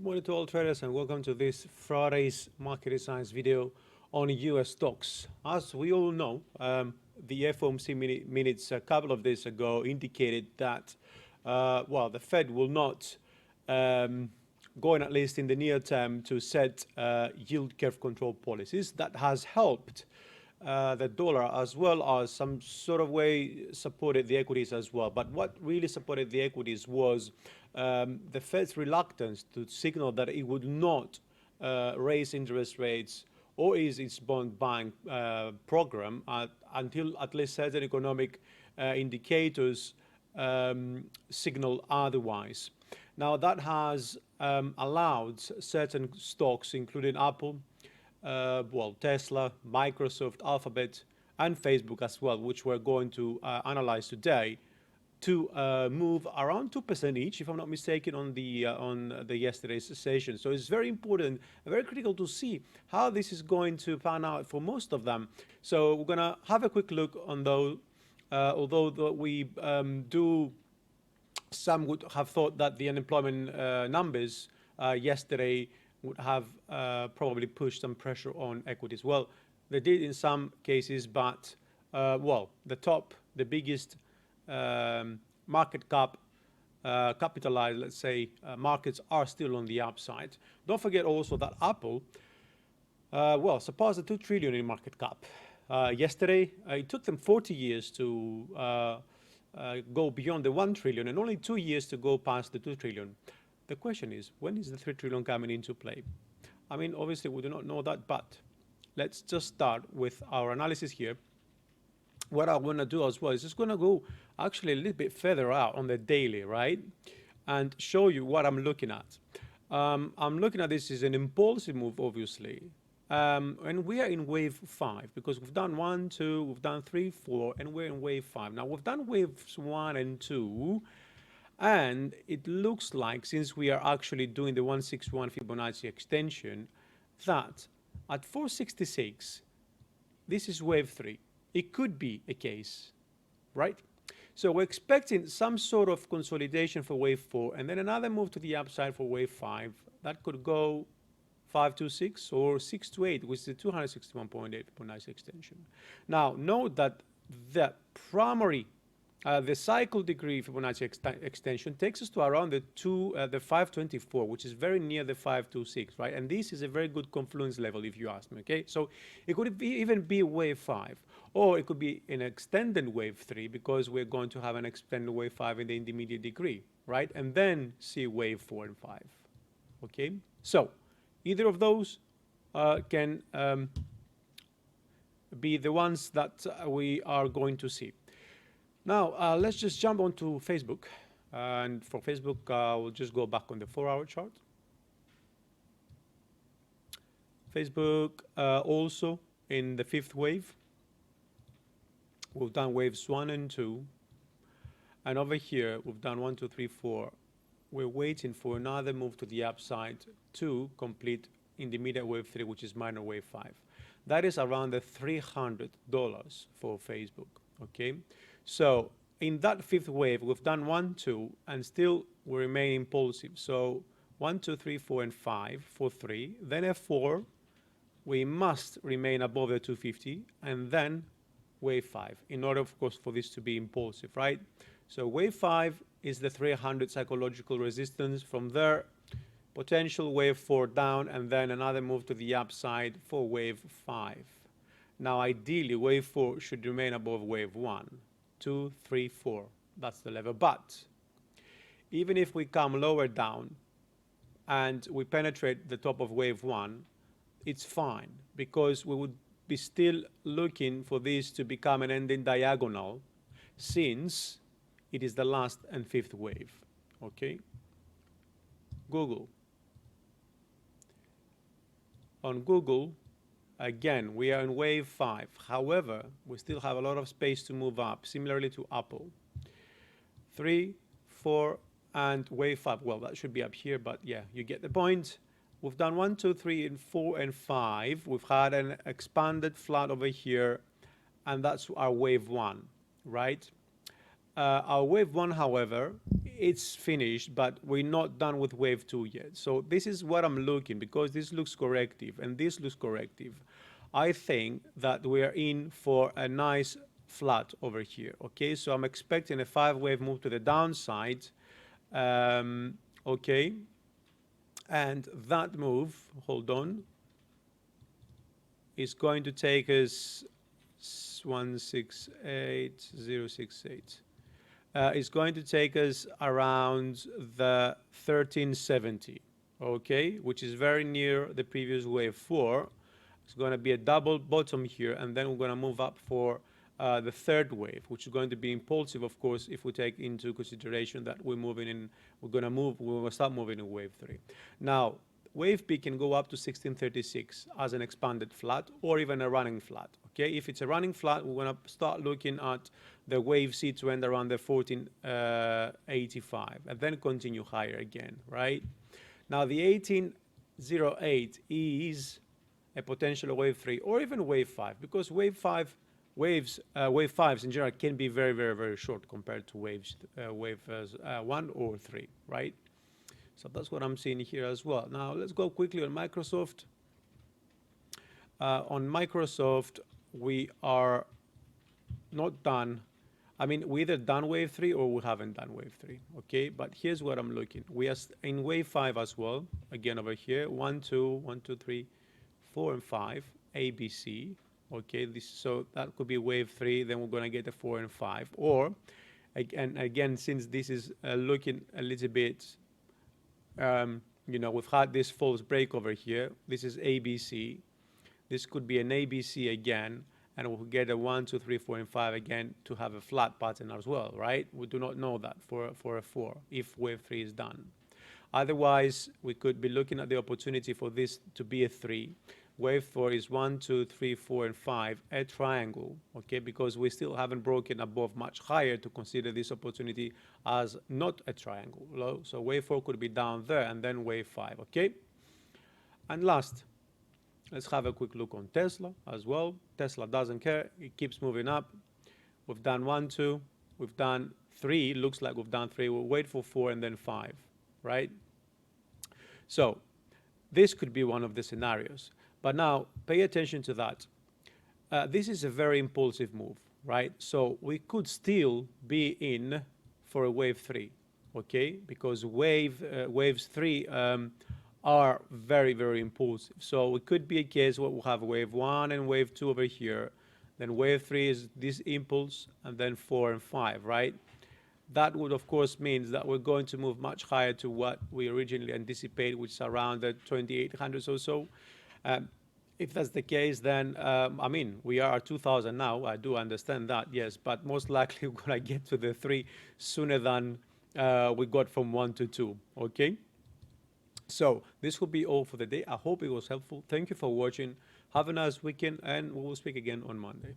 morning to all traders and welcome to this Friday's market science video on US stocks. As we all know, the FOMC minutes a couple of days ago indicated that, the Fed will not go in, at least in the near term, to set yield curve control policies. That has helped the dollar, as well as some sort of way supported the equities as well. But what really supported the equities was the Fed's reluctance to signal that it would not raise interest rates or ease its bond buying program until at least certain economic indicators signal otherwise. Now that has allowed certain stocks, including Apple, Tesla, Microsoft, Alphabet, and Facebook as well, which we're going to analyze today, to move around 2% each, if I'm not mistaken, on the yesterday's session. So it's very important, very critical to see how this is going to pan out for most of them. So we're gonna have a quick look on those. Although we some would have thought that the unemployment numbers yesterday would have probably pushed some pressure on equities. Well, they did in some cases, but the biggest market cap capitalized, let's say, markets are still on the upside. Don't forget also that Apple, surpassed the 2 trillion in market cap. Yesterday, it took them 40 years to go beyond the 1 trillion and only 2 years to go past the 2 trillion. The question is, when is the 3 trillion coming into play? I mean, obviously, we do not know that, but let's just start with our analysis here. What I want to do as well is just going to go actually a little bit further out on the daily, right? And show you what I'm looking at. I'm looking at this as an impulsive move, obviously. And we are in wave 5 because we've done 1, 2, we've done 3, 4, and we're in wave 5. Now, we've done waves 1 and 2. And it looks like, since we are actually doing the 161 Fibonacci extension, that at 466, this is wave 3. It could be a case, right? So we're expecting some sort of consolidation for wave 4 and then another move to the upside for wave 5. That could go 5 to 6 or 6 to 8, which is the 261.8 Fibonacci extension. Now, note that the primary the cycle degree Fibonacci extension takes us to around the 524, which is very near the 526, right? And this is a very good confluence level, if you ask me, okay? So it could even be wave 5, or it could be an extended wave 3, because we're going to have an extended wave 5 in the intermediate degree, right? And then see wave 4 and 5, okay? So either of those can be the ones that we are going to see. Now, let's just jump onto Facebook. And for Facebook, we'll just go back on the 4-hour chart. Facebook also in the 5th wave. We've done waves 1 and 2. And over here, we've done 1, 2, 3, 4. We're waiting for another move to the upside to complete intermediate wave 3, which is minor wave 5. That is around the $300 for Facebook, okay? So in that 5th wave, we've done 1, 2, and still we remain impulsive. So 1, 2, 3, 4, and 5 for 3. Then F4, we must remain above the 250, and then wave 5, in order, of course, for this to be impulsive, right? So wave 5 is the 300 psychological resistance. From there, potential wave 4 down, and then another move to the upside for wave 5. Now, ideally, wave 4 should remain above wave 1. 2, 3, 4. That's the level. But even if we come lower down and we penetrate the top of wave 1, it's fine, because we would be still looking for this to become an ending diagonal, since it is the last and 5th wave. Okay? Google. On Google, again, we are in wave 5. However, we still have a lot of space to move up, similarly to Apple. 3, 4, and wave 5. Well, that should be up here, but yeah, you get the point. We've done 1, 2, 3, and 4, and 5. We've had an expanded flat over here, and that's our wave 1, right? Our wave 1, however, it's finished, but we're not done with wave 2 yet. So this is what I'm looking, because this looks corrective and this looks corrective. I think that we're in for a nice flat over here. Okay, so I'm expecting a 5-wave move to the downside. Okay, and that move, hold on, is going to take us 168068. Is going to take us around the 1370, okay, which is very near the previous wave 4. It's going to be a double bottom here, and then we're going to move up for the third wave, which is going to be impulsive, of course, if we take into consideration that we're moving in, we'll start moving in wave 3. Now, wave P can go up to 1636 as an expanded flat or even a running flat. Okay, if it's a running flat, we're going to start looking at the wave C to end around the 1485 and then continue higher again, right? Now, the 1808 is a potential wave 3 or even wave 5, because wave 5 waves, wave 5s in general can be very, very, very short compared to wave 1 or 3, right? So that's what I'm seeing here as well. Now let's go quickly on Microsoft. On Microsoft, we are not done. I mean, we either done wave 3 or we haven't done wave 3, okay? But here's what I'm looking. We are in wave 5 as well. Again, over here, 1, 2, 1, 2, 3, 4, and 5, ABC. Okay, so that could be wave 3, then we're going to get a 4 and 5. Or, again, since this is looking a little bit, you know, we've had this false break over here. This is ABC. This could be an ABC again, and we'll get a 1, 2, 3, 4, and 5 again to have a flat pattern as well, right? We do not know that for a 4 if wave 3 is done. Otherwise, we could be looking at the opportunity for this to be a 3. Wave 4 is 1, 2, 3, 4, and 5, a triangle, okay? Because we still haven't broken above much higher to consider this opportunity as not a triangle. So wave 4 could be down there, and then wave 5, okay? And last, let's have a quick look on Tesla as well. Tesla doesn't care. It keeps moving up. We've done 1, 2. We've done 3. Looks like we've done 3. We'll wait for 4 and then 5, right? So this could be one of the scenarios. But now, pay attention to that. This is a very impulsive move, right? So we could still be in for a wave 3, okay? Because waves 3 are very, very impulsive. So it could be a case where we'll have wave 1 and wave 2 over here. Then wave 3 is this impulse, and then 4 and 5, right? That would, of course, mean that we're going to move much higher to what we originally anticipated, which is around the 2800s or so. If that's the case, then, I mean, we are at 2000 now. I do understand that, yes, but most likely we're going to get to the 3 sooner than we got from 1 to 2, okay? So this will be all for the day. I hope it was helpful. Thank you for watching. Have a nice weekend, and we will speak again on Monday.